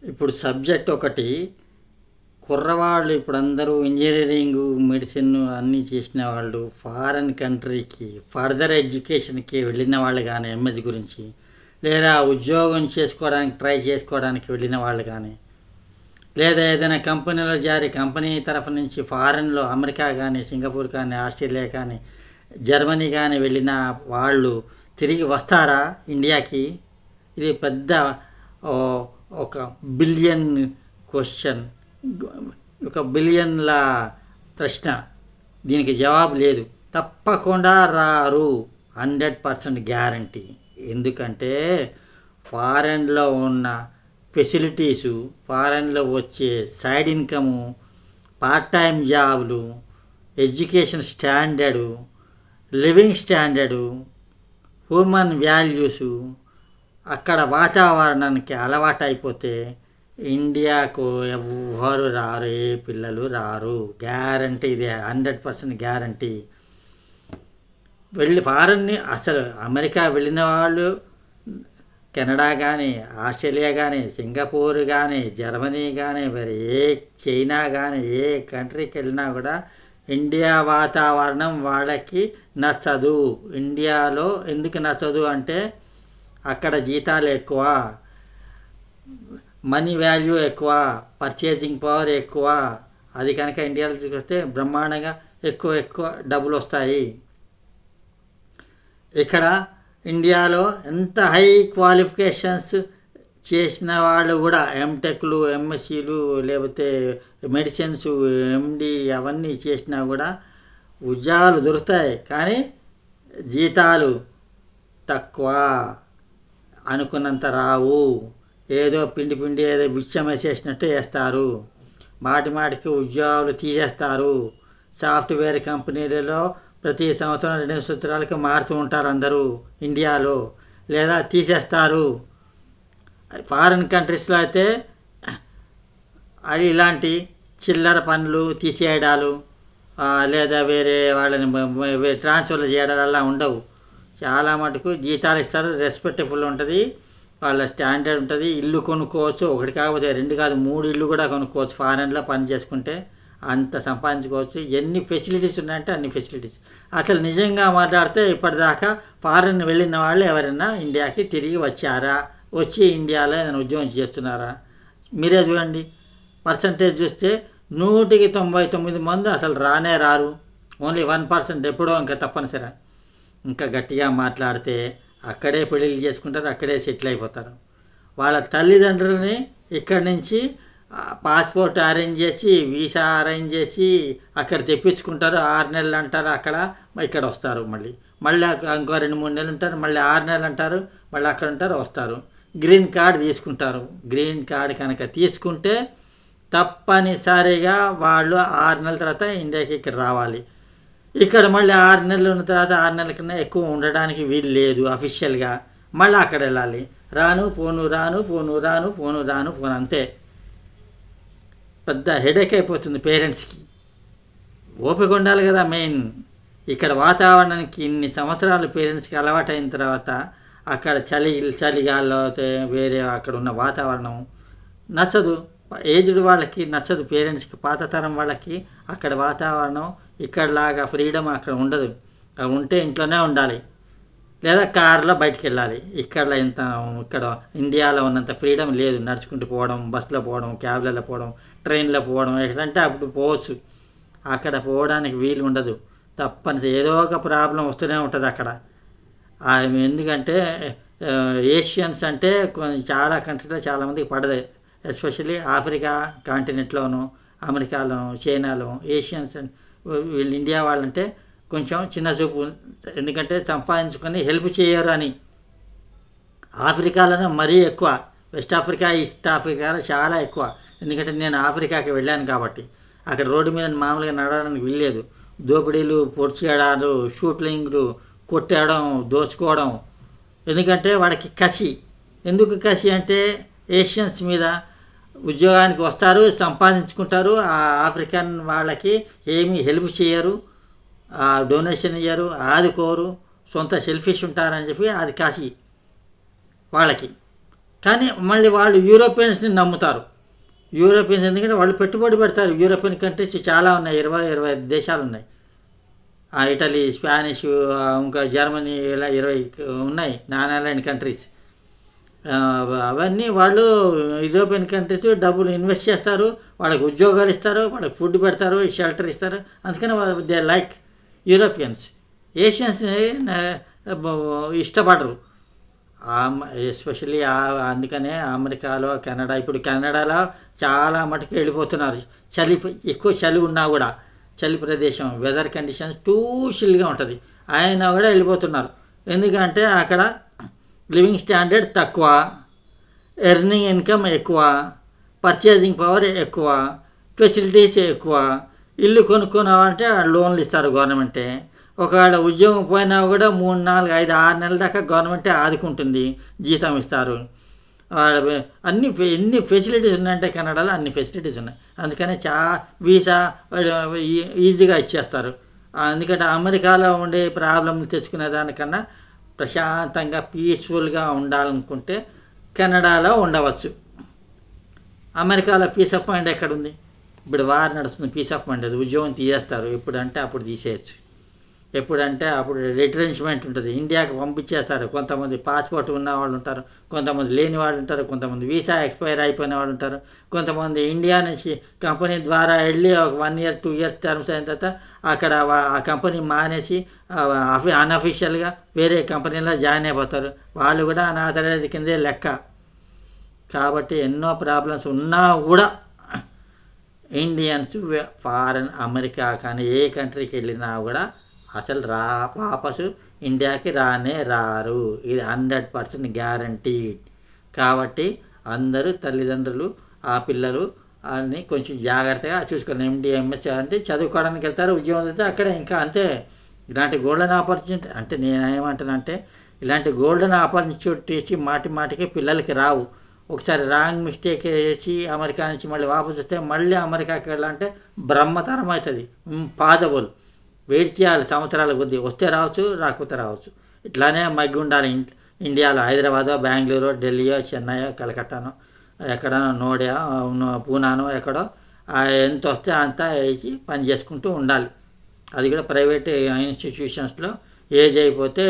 ఇప్పుడు సబ్జెక్ట్ ఒకటి కుర్రవాళ్ళు ఇప్పుడు అందరూ ఇంజనీరింగ్ మెడిసిన్ అన్నీ చేసిన వాళ్ళు ఫారెన్ కంట్రీకి ఫర్దర్ ఎడ్యుకేషన్కి వెళ్ళిన వాళ్ళు కానీ ఎంఎస్ గురించి లేదా ఉద్యోగం చేసుకోవడానికి ట్రై చేసుకోవడానికి వెళ్ళిన వాళ్ళు కానీ లేదా ఏదైనా కంపెనీలో కంపెనీ తరఫు నుంచి ఫారెన్లో అమెరికా కానీ సింగపూర్ కానీ ఆస్ట్రేలియా కానీ జర్మనీ కానీ వెళ్ళిన వాళ్ళు తిరిగి వస్తారా ఇండియాకి? ఇది పెద్ద ఒక బిలియన్ క్వశ్చన్, ఒక బిలియన్ల ప్రశ్న. దీనికి జవాబు లేదు. తప్పకుండా రారు, 100% గ్యారంటీ. ఎందుకంటే ఫారెన్లో ఉన్న ఫెసిలిటీసు, ఫారెన్లో వచ్చే సైడ్ ఇన్కము, పార్ట్ టైం జాబులు, education standard, living standard, human values, అక్కడ వాతావరణానికి అలవాటు అయిపోతే ఇండియాకు ఎవ్వరు రారు, ఏ పిల్లలు రారు. గ్యారంటీ, ఇది 100% గ్యారంటీ. ఫారెన్ని అసలు అమెరికా వెళ్ళిన వాళ్ళు, కెనడా కానీ, ఆస్ట్రేలియా కానీ, సింగపూర్ కానీ, జర్మనీ కానీ, మరి చైనా కానీ, ఏ కంట్రీకి వెళ్ళినా కూడా ఇండియా వాతావరణం వాళ్ళకి నచ్చదు. ఇండియాలో ఎందుకు నచ్చదు అంటే అక్కడ జీతాలు ఎక్కువ, మనీ వాల్యూ ఎక్కువ, పర్చేసింగ్ పవర్ ఎక్కువ. అది కనుక ఇండియాలో తీసుకొస్తే బ్రహ్మాండంగా ఎక్కువ డబ్బులు వస్తాయి. ఇక్కడ ఇండియాలో ఎంత హై క్వాలిఫికేషన్స్ చేసిన వాళ్ళు కూడా ఎంటెక్లు, ఎంఎస్సీలు, లేకపోతే మెడిసిన్స్, ఎండి అవన్నీ చేసినా కూడా ఉద్యోగాలు దొరుకుతాయి, కానీ జీతాలు తక్కువ, అనుకున్నంత రావు. ఏదో పిండి ఏదో బిచ్చం వేసేసినట్టు వేస్తారు. మాటికి ఉద్యోగాలు తీసేస్తారు. సాఫ్ట్వేర్ కంపెనీలలో ప్రతి సంవత్సరం 2 సంవత్సరాలకి మారుతూ ఉంటారు అందరూ ఇండియాలో, లేదా తీసేస్తారు. ఫారిన్ కంట్రీస్లో అయితే అది ఇలాంటి చిల్లర పనులు, తీసేయడాలు, లేదా వేరే వాళ్ళని ట్రాన్స్ఫర్లు చేయడాలు అలా ఉండవు. చాలా మటుకు జీతాలు ఇస్తారు, రెస్పెక్టబుల్ ఉంటుంది, వాళ్ళ స్టాండర్డ్ ఉంటుంది. ఇల్లు కొనుక్కోవచ్చు, ఒకటి కాకపోతే 2 కాదు 3 ఇల్లు కూడా కొనుక్కోవచ్చు. ఫారెన్లో పని చేసుకుంటే అంత సంపాదించుకోవచ్చు. ఎన్ని ఫెసిలిటీస్ ఉన్నాయంటే అన్ని ఫెసిలిటీస్. అసలు నిజంగా మాట్లాడితే ఇప్పటిదాకా ఫారెన్ వెళ్ళిన వాళ్ళు ఎవరైనా ఇండియాకి తిరిగి వచ్చారా, వచ్చి ఇండియాలో ఏదైనా ఉద్యోగం చేస్తున్నారా? మీరే చూడండి. పర్సంటేజ్ చూస్తే 100కి 99 మంది అసలు రారు. ఓన్లీ 1% ఎప్పుడో ఇంకా తప్పనిసరి. ఇంకా గట్టిగా మాట్లాడితే అక్కడే పెళ్ళిళ్ళు చేసుకుంటారు, అక్కడే సెటిల్ అయిపోతారు. వాళ్ళ తల్లిదండ్రులని ఇక్కడి నుంచి పాస్పోర్ట్ అరేంజ్ చేసి, వీసా అరేంజ్ చేసి అక్కడ తెప్పించుకుంటారు. 6 నెలలు అంటారు, అక్కడ ఇక్కడ వస్తారు. మళ్ళీ ఇంకో 2-3 నెలలు ఉంటారు, మళ్ళీ 6 నెలలు అంటారు, మళ్ళీ అక్కడ ఉంటారు, వస్తారు. గ్రీన్ కార్డ్ తీసుకుంటారు. గ్రీన్ కార్డ్ కనుక తీసుకుంటే తప్పనిసరిగా వాళ్ళు 6 నెలల తర్వాత ఇండియాకి ఇక్కడ రావాలి. ఇక్కడ మళ్ళీ 6 నెలలు ఉన్న తర్వాత 6 నెలల కన్నా ఎక్కువ ఉండడానికి వీలు లేదు అఫీషియల్గా. మళ్ళీ అక్కడ వెళ్ళాలి. రాను పోను అంతే. పెద్ద హెడేక్ అయిపోతుంది పేరెంట్స్కి. ఓపిక ఉండాలి కదా మెయిన్. ఇక్కడ వాతావరణానికి ఇన్ని సంవత్సరాలు పేరెంట్స్కి అలవాటు అయిన తర్వాత అక్కడ చలిగాల్లో వేరే అక్కడ ఉన్న వాతావరణం నచ్చదు. ఏజ్డ్ వాళ్ళకి నచ్చదు, పేరెంట్స్కి, పాత తరం వాళ్ళకి అక్కడ వాతావరణం ఇక్కడలాగా ఫ్రీడమ్ అక్కడ ఉండదు. ఉంటే ఇంట్లోనే ఉండాలి, లేదా కార్లో బయటికి వెళ్ళాలి. ఇక్కడ ఇండియాలో ఉన్నంత ఫ్రీడమ్ లేదు. నడుచుకుంటూ పోవడం, బస్సులో పోవడం, క్యాబ్లలో పోవడం, ట్రైన్లో పోవడం, ఎక్కడంటే అప్పుడు పోవచ్చు. అక్కడ పోవడానికి వీలు ఉండదు. తప్పనిసరి ఏదో ఒక ప్రాబ్లం వస్తూనే ఉంటుంది అక్కడ. ఎందుకంటే ఏషియన్స్ అంటే చాలా కంట్రీలో చాలామందికి పడదు. ఎస్పెషల్లీ ఆఫ్రికా కాంటినెంట్లోను, అమెరికాలోను, చైనాలో ఏషియన్స్ వీళ్ళు ఇండియా వాళ్ళంటే కొంచెం చిన్న చూపు. ఎందుకంటే సంపాదించుకొని హెల్ప్ చేయరు అని. ఆఫ్రికాలోనే మరీ ఎక్కువ. వెస్ట్ ఆఫ్రికా, ఈస్ట్ ఆఫ్రికాలో చాలా ఎక్కువ. ఎందుకంటే నేను ఆఫ్రికాకి వెళ్ళాను కాబట్టి. అక్కడ రోడ్డు మీద మామూలుగా నడవడానికి వీల్లేదు. దోపిడీలు, పొడిచేయడాలు, షూటింగ్లు, కొట్టేయడం, దోచుకోవడం. ఎందుకంటే వాడికి కసి. ఎందుకు కసి అంటే ఏషియన్స్ మీద ఉద్యోగానికి వస్తారు, సంపాదించుకుంటారు. ఆ ఆఫ్రికన్ వాళ్ళకి ఏమీ హెల్ప్ చేయరు, డొనేషన్ ఇయ్యరు, ఆదుకోరు, సొంత సెల్ఫిష్ ఉంటారని చెప్పి అది కాసి వాళ్ళకి. కానీ మళ్ళీ వాళ్ళు యూరోపియన్స్ని నమ్ముతారు. యూరోపియన్స్ ఎందుకంటే వాళ్ళు పెట్టుబడి పెడతారు. యూరోపియన్ కంట్రీస్ చాలా ఉన్నాయి, 25 దేశాలు ఉన్నాయి. ఇటలీ, స్పానిష్, ఇంకా జర్మనీ, ఇలా 20 ఉన్నాయి నాన్ అలైన్ కంట్రీస్. అవన్నీ వాళ్ళు యూరోపియన్ కంట్రీస్ డబ్బులు ఇన్వెస్ట్ చేస్తారు, వాళ్ళకి ఉద్యోగాలు ఇస్తారు, వాళ్ళకి ఫుడ్ పెడతారు, షెల్టర్ ఇస్తారు. అందుకని దే లైక్ యూరోపియన్స్. ఏషియన్స్ని ఇష్టపడరు, ఎస్పెషల్లీ. అందుకనే అమెరికాలో, కెనడా, ఇప్పుడు కెనడాలో చాలా మటుకు వెళ్ళిపోతున్నారు. ఎక్కువ చలి ఉన్నా కూడా, చలి ప్రదేశం, వెదర్ కండిషన్స్ టూ చిల్గా ఉంటుంది, అయినా కూడా వెళ్ళిపోతున్నారు. ఎందుకంటే అక్కడ లివింగ్ స్టాండర్డ్ తక్కువ, ఎర్నింగ్ ఇన్కమ్ ఎక్కువ, పర్చేసింగ్ పవర్ ఎక్కువ, ఫెసిలిటీస్ ఎక్కువ. ఇల్లు కొనుక్కున్నామంటే లోన్లు ఇస్తారు గవర్నమెంటే. ఒకవేళ ఉద్యోగం పోయినా కూడా 3, 4, 5, 6 నెలల దాకా గవర్నమెంటే ఆదుకుంటుంది, జీతం ఇస్తారు. ఎన్ని ఫెసిలిటీస్ ఉన్నాయంటే కెనడాలో అన్ని ఫెసిలిటీస్ ఉన్నాయి. అందుకని వీసా ఈజీగా ఇచ్చేస్తారు. ఎందుకంటే అమెరికాలో ఉండే ప్రాబ్లంలు తెచ్చుకునే దానికన్నా ప్రశాంతంగా పీస్ఫుల్గా ఉండాలనుకుంటే కెనడాలో ఉండవచ్చు. అమెరికాలో పీస్ ఆఫ్ మైండ్ ఎక్కడుంది? ఇప్పుడు వార్ నడుస్తుంది, పీస్ ఆఫ్ మైండ్ అది. ఉద్యోగం తీసేస్తారు, ఎప్పుడంటే అప్పుడు తీసేయచ్చు, ఎప్పుడంటే అప్పుడు రిట్రెంచ్మెంట్ ఉంటుంది. ఇండియాకి పంపించేస్తారు. కొంతమంది పాస్పోర్ట్ ఉన్న వాళ్ళు ఉంటారు, కొంతమంది లేని వాళ్ళు ఉంటారు, కొంతమంది వీసా ఎక్స్పైర్ అయిపోయిన వాళ్ళు ఉంటారు, కొంతమంది ఇండియా నుంచి కంపెనీ ద్వారా వెళ్ళి ఒక 1 year 2 years టర్మ్స్ అయిన తర్వాత అక్కడ ఆ కంపెనీ మానేసి అన్అఫీషియల్గా వేరే కంపెనీలో జాయిన్ అయిపోతారు. వాళ్ళు కూడా అనాథరైజ్ కిందే లెక్క. కాబట్టి ఎన్నో ప్రాబ్లమ్స్ ఉన్నా కూడా ఇండియన్స్ ఫారెన్, అమెరికా కానీ ఏ కంట్రీకి వెళ్ళినా కూడా అసలు వాపసు ఇండియాకి రారు. ఇది 100% గ్యారంటీడ్. కాబట్టి అందరూ తల్లిదండ్రులు ఆ పిల్లలు అని కొంచెం జాగ్రత్తగా చూసుకోండి. MD, MSc అంటే చదువుకోవడానికి వెళ్తారు, ఉద్యోగం వెళ్తే అక్కడే ఇంకా అంతే. ఇలాంటి గోల్డెన్ ఆపర్చునిటీ అంటే నేనేమంటానంటే, ఇలాంటి గోల్డెన్ ఆపర్చునిటీస్ మాటికి పిల్లలకి రావు. ఒకసారి రాంగ్ మిస్టేక్ చేసి అమెరికా నుంచి మళ్ళీ వాపసు వస్తే మళ్ళీ అమెరికాకి వెళ్ళాలంటే బ్రహ్మతరం అవుతుంది. పాసిబుల్. వెయిట్ చేయాలి సంవత్సరాల కొద్దీ. వస్తే రావచ్చు, రాకపోతే రావచ్చు. ఇట్లానే మగ్గి ఉండాలి. ఇండియాలో హైదరాబాదో, బెంగళూరు, ఢిల్లీయో, చెన్నైయో, కలకట్టానో, ఎక్కడనో, నోడియా, పూనానో, ఎక్కడో ఎంత వస్తే అంత వేసి పని చేసుకుంటూ ఉండాలి. అది కూడా ప్రైవేట్ ఇన్స్టిట్యూషన్స్లో ఏజ్ అయిపోతే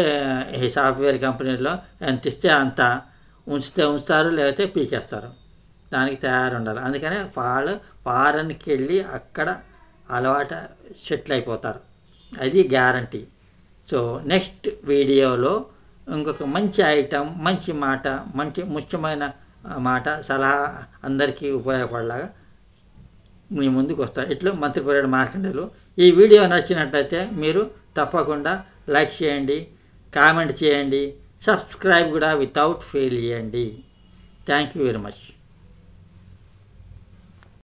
ఈ సాఫ్ట్వేర్ కంపెనీలో ఎంత ఇస్తే అంత ఉంచుతారు, లేకపోతే పీకేస్తారు. దానికి తయారు ఉండాలి. అందుకనే ఫారెన్కి వెళ్ళి అక్కడ అలవాటు సెటిల్ అయిపోతారు. అది గ్యారంటీ. సో నెక్స్ట్ వీడియోలో ఇంకొక మంచి ఐటమ్, మంచి మాట, మంచి ముఖ్యమైన మాట, సలహా అందరికీ ఉపయోగపడేలాగా మీ ముందుకు వస్తాను. ఇట్లా మంత్రిపర్యటన మార్కండేయులు. ఈ వీడియో నచ్చినట్లయితే మీరు తప్పకుండా లైక్ చేయండి, కామెంట్ చేయండి, సబ్స్క్రైబ్ కూడా వితౌట్ ఫెయిల్ చేయండి. Thank you very much.